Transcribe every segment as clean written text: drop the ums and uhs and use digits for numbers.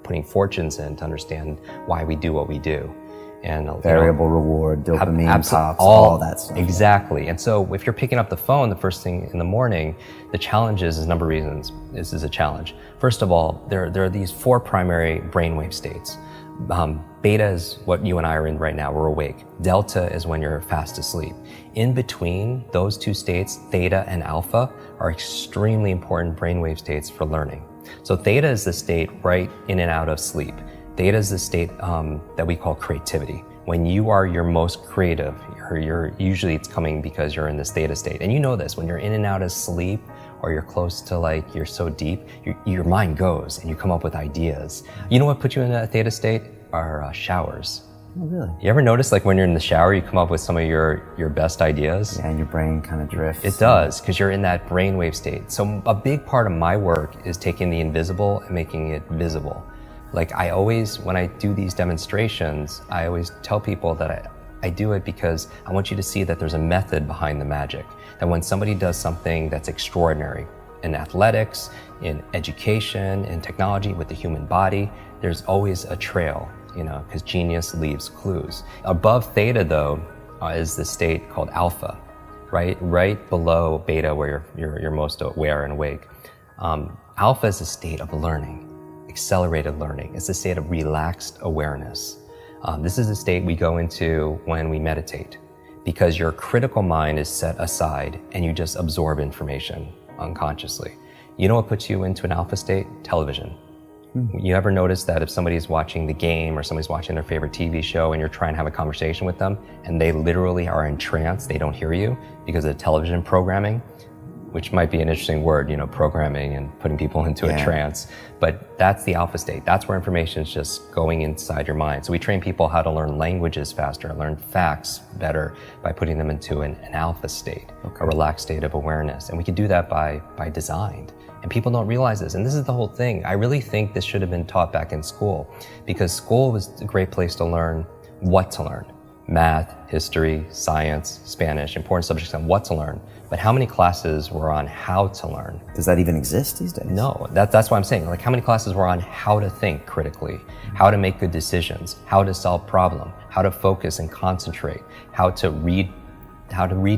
putting fortunes in to understand why we do what we do. And variable reward, dopamine pops, all that stuff. Exactly. And so if you're picking up the phone the first thing in the morning, the challenge is a number of reasons. This is a challenge. First of all, there are these 4 primary brainwave states. Beta is what you and I are in right now, we're awake. Delta is when you're fast asleep. In between those 2 states, theta and alpha, are extremely important brainwave states for learning. So theta is the state right in and out of sleep. Theta is the state that we call creativity. When you are your most creative, usually it's coming because you're in this theta state. And you know this, when you're in and out of sleep, or you're close to you're so deep, your mind goes and you come up with ideas. You know what puts you in a theta state? Are showers. Oh, really? You ever notice when you're in the shower, you come up with some of your best ideas? Yeah, and your brain kind of drifts. It does, because you're in that brainwave state. So a big part of my work is taking the invisible and making it visible. When I do these demonstrations, I always tell people that I do it because I want you to see that there's a method behind the magic. That when somebody does something that's extraordinary in athletics, in education, in technology, with the human body, there's always a trail, because genius leaves clues. Above theta, though, is the state called alpha, right below beta, where you're most aware and awake. Alpha is a state of learning. Accelerated learning. It's a state of relaxed awareness. This is a state we go into when we meditate, because your critical mind is set aside and you just absorb information unconsciously. You know what puts you into an alpha state? Television. You ever notice that if somebody's watching the game or somebody's watching their favorite TV show and you're trying to have a conversation with them and they literally are in trance, they don't hear you because of the television programming? Which might be an interesting word, programming and putting people into a trance. But that's the alpha state. That's where information is just going inside your mind. So we train people how to learn languages faster, learn facts better by putting them into an alpha state, a relaxed state of awareness. And we can do that by design. And people don't realize this. And this is the whole thing. I really think this should have been taught back in school, because school was a great place to learn what to learn. Math, history, science, Spanish, important subjects on what to learn. But how many classes were on how to learn? Does that even exist these days? No, that's what I'm saying. How many classes were on how to think critically, how to make good decisions, how to solve problems, how to focus and concentrate, how to read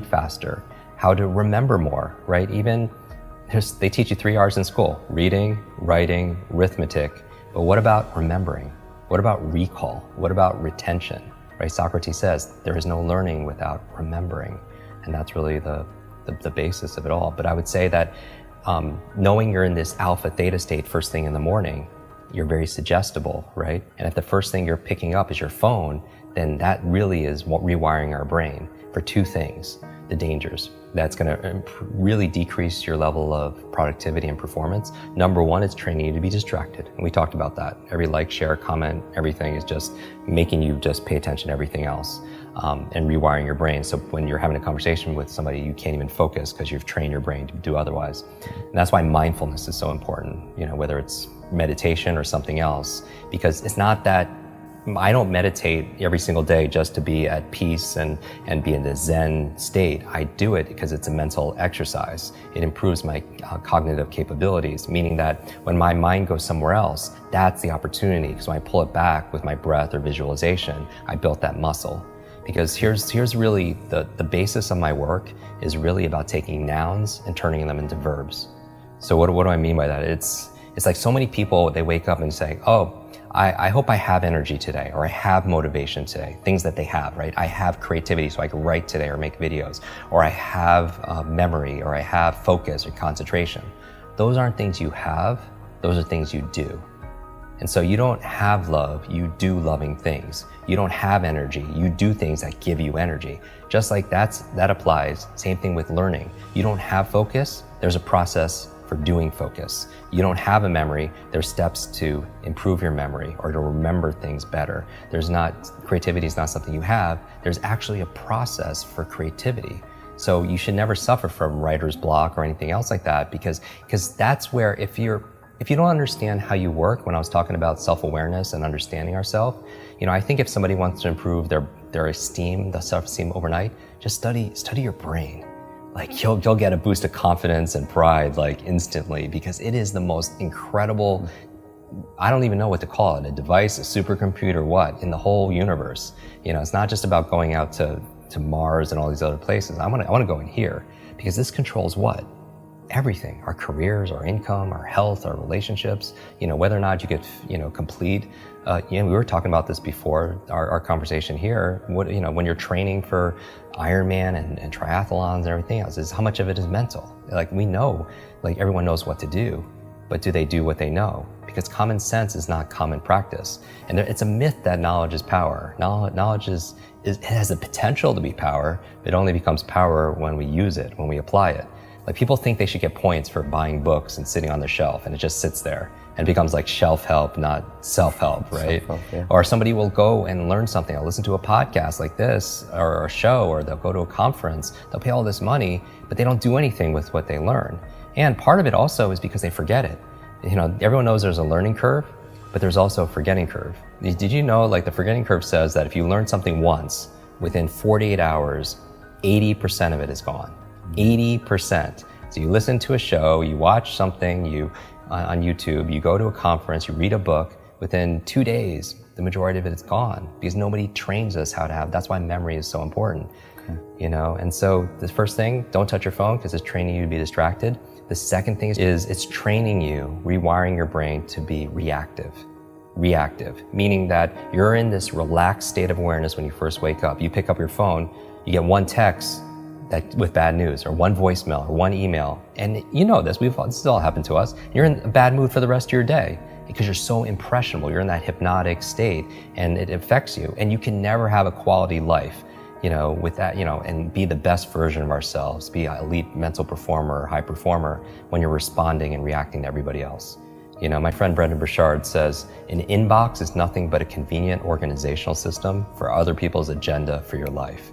faster, how to remember more, right? Even they teach you 3 R's in school: reading, writing, arithmetic. But what about remembering? What about recall? What about retention? Right? Socrates says there is no learning without remembering, and that's really the basis of it all. But I would say that knowing you're in this alpha theta state first thing in the morning, you're very suggestible, right? And if the first thing you're picking up is your phone, then that really is rewiring our brain for 2 things: the dangers. That's going to really decrease your level of productivity and performance. Number 1, it's training you to be distracted. And we talked about that. Every like, share, comment, everything is just making you just pay attention to everything else, and rewiring your brain. So when you're having a conversation with somebody, you can't even focus because you've trained your brain to do otherwise. And that's why mindfulness is so important, whether it's meditation or something else, because it's not that I don't meditate every single day just to be at peace and be in the Zen state. I do it because it's a mental exercise. It improves my cognitive capabilities, meaning that when my mind goes somewhere else, that's the opportunity. Because when I pull it back with my breath or visualization, I built that muscle. Because here's really the basis of my work is really about taking nouns and turning them into verbs. So what do I mean by that? It's like so many people, they wake up and say, oh, I hope I have energy today, or I have motivation today, things that they have, right? I have creativity so I can write today or make videos, or I have memory, or I have focus or concentration. Those aren't things you have, those are things you do. And so you don't have love, you do loving things. You don't have energy, you do things that give you energy. Just like that applies, same thing with learning. You don't have focus, there's a process for doing focus. You don't have a memory, there's steps to improve your memory or to remember things better. Creativity is not something you have, there's actually a process for creativity. So you should never suffer from writer's block or anything else like that, because that's where if you don't understand how you work, when I was talking about self-awareness and understanding ourselves, I think if somebody wants to improve their esteem, the self-esteem overnight, just study your brain. You'll get a boost of confidence and pride instantly, because it is the most incredible I don't even know what to call it, a device, a supercomputer, what, in the whole universe. It's not just about going out to Mars and all these other places. I want to go in here, because this controls what? Everything, our careers, our income, our health, our relationships, whether or not you get, complete. We were talking about this before our conversation here. When you're training for Ironman and triathlons and everything else, is how much of it is mental? Like, we know, like, everyone knows what to do, but do they do what they know? Because common sense is not common practice. And it's a myth that knowledge is power. Knowledge it has the potential to be power, but it only becomes power when we use it, when we apply it. Like, people think they should get points for buying books and sitting on the shelf, and it just sits there and becomes like shelf help, not self-help, right? Self-help, yeah. Or somebody will go and learn something. I'll listen to a podcast like this or a show, or they'll go to a conference. They'll pay all this money, but they don't do anything with what they learn. And part of it also is because they forget it. Everyone knows there's a learning curve, but there's also a forgetting curve. Did you know, like, the forgetting curve says that if you learn something once, within 48 hours, 80% of it is gone. 80%. So you listen to a show, you watch something, on YouTube, you go to a conference, you read a book, within 2 days, the majority of it is gone, because nobody trains us how to have, that's why memory is so important. Okay. And so the first thing, don't touch your phone, because it's training you to be distracted. The second thing is it's training you, rewiring your brain to be reactive, meaning that you're in this relaxed state of awareness when you first wake up. You pick up your phone, you get one text with bad news, or one voicemail, or one email. And this has all happened to us. You're in a bad mood for the rest of your day because you're so impressionable. You're in that hypnotic state, and it affects you. And you can never have a quality life, with that, and be the best version of ourselves, be an elite mental performer or high performer when you're responding and reacting to everybody else. My friend Brendan Burchard says, an inbox is nothing but a convenient organizational system for other people's agenda for your life.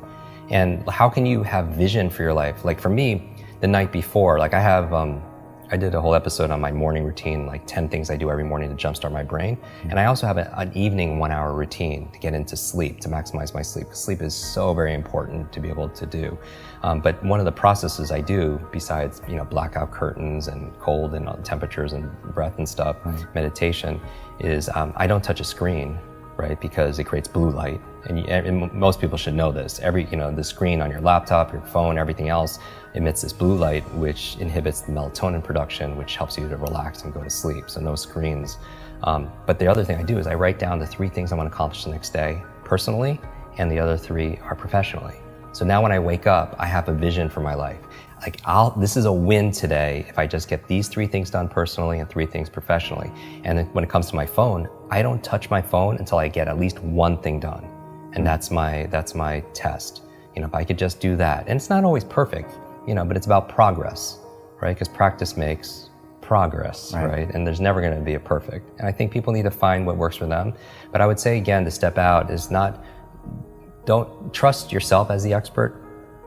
And how can you have vision for your life? Like, for me, the night before, like, I did a whole episode on my morning routine, like 10 things I do every morning to jumpstart my brain. And I also have an evening 1 hour routine to get into sleep, to maximize my sleep. Sleep is so very important to be able to do. But one of the processes I do, besides, blackout curtains and cold and temperatures and breath and stuff, meditation, is I don't touch a screen, right? Because it creates blue light. And most people should know this. The screen on your laptop, your phone, everything else emits this blue light, which inhibits the melatonin production, which helps you to relax and go to sleep. So no screens. But the other thing I do is I write down the 3 things I want to accomplish the next day personally, and the other 3 are professionally. So now when I wake up, I have a vision for my life. Like, this is a win today if I just get these 3 things done personally and 3 things professionally. And then when it comes to my phone, I don't touch my phone until I get at least 1 thing done. And that's my test. If I could just do that. And it's not always perfect, but it's about progress, right? Because practice makes progress, right? And there's never going to be a perfect. And I think people need to find what works for them. But I would say, again, to step out is don't trust yourself as the expert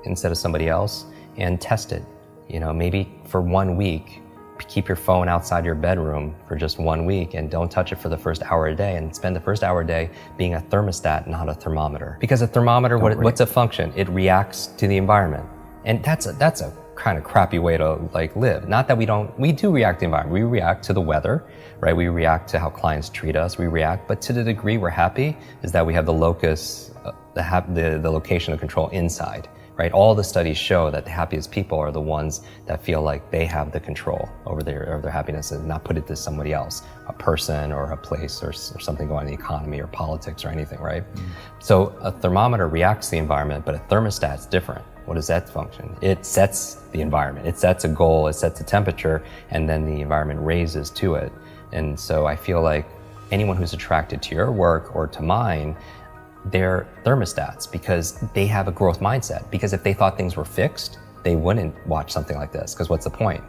instead of somebody else, and test it. Maybe for 1 week, keep your phone outside your bedroom for just 1 week, and don't touch it for the first hour a day, and spend the first hour a day being a thermostat, not a thermometer. Because a thermometer, what's a function? It reacts to the environment. And that's a kind of crappy way to live. Not that we do react to the environment. We react to the weather, right? We react to how clients treat us. We react, but to the degree we're happy is that we have the locus, the location of control inside, right? All the studies show that the happiest people are the ones that feel like they have the control over their happiness, and not put it to somebody else, a person or a place or something going on in the economy or politics or anything, right? So a thermometer reacts to the environment, but a thermostat's different. What does that function? It sets the environment. It sets a goal, it sets a temperature, and then the environment raises to it. And so I feel like anyone who's attracted to your work or to mine, they're thermostats, because they have a growth mindset. Because if they thought things were fixed, they wouldn't watch something like this, because what's the point?